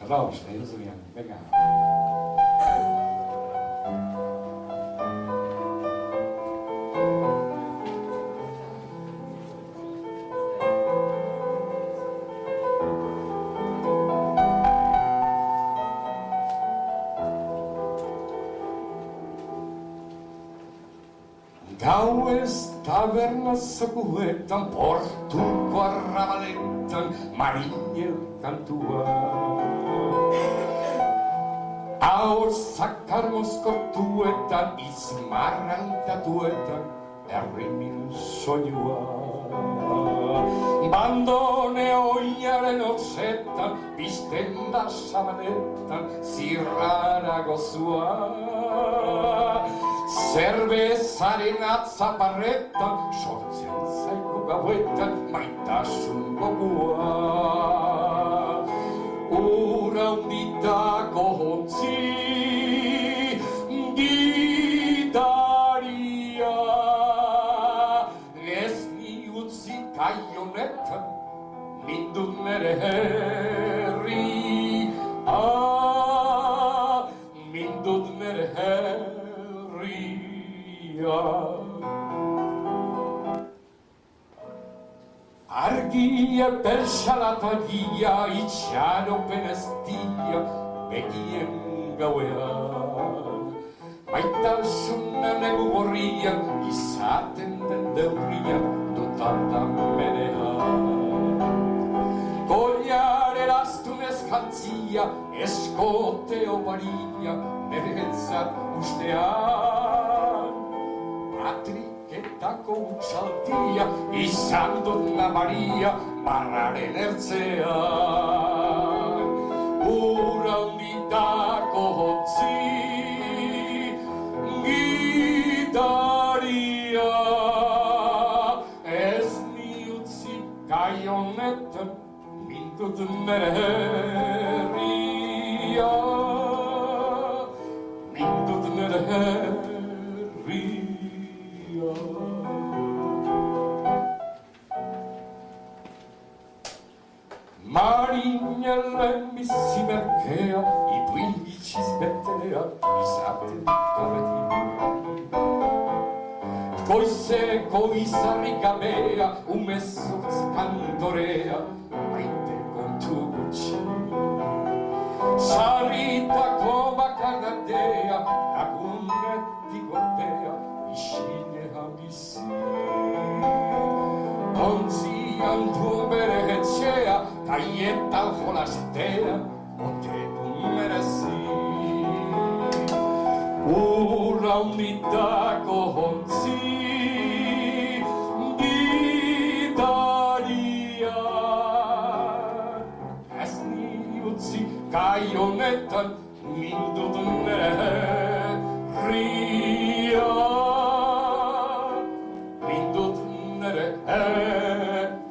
Vamos, Adrián, venga. Gauez taberna zakuetan, portuko arrabaletan, marinel kantua. Ahots zakar mozkortuetan, izmarrantatuetan, herrimin soinua. Bandone oinaren hotzetan, pizten da sabanetan, zirrara gozua. Zerbezaren atzaparretan, sortzen zaigu gauetan, maitasun gogua. Ura hunditako hontzi, gitaria. Ez ni utzi kaionetan, mindut nere herria. Mindut nere herria. Argia perxalatagia, itxaropen eztia, begien gauean. Maitasuna negu gorrian, izaten den deurrian, dutatan berean. Kollar eraztunez jantzia, eskote oparia, neretzat ustean. Patriketako utxaltia, izan dut nabaria, barraren ertzean. Ura hunditako hotzi, gitaria. Ez ni utzi kaionetan, mindut nere herria. Mindut nere herria. Marinelen bizi merkea, ipuin bitxiz betea, izaten gabetik. Goizeko izarri gabea, umezotz kantorea, maite kontu gutxi. Sarritako bakardadea, lagunetik ordea, isilean bizi. Ontzian du bere etxea, kaietan jolastea, ote du merezi. Ura hunditako ontzi, gitaria. Ez ni utzi kaionetan, mindut nere herria. Mindut nere herria.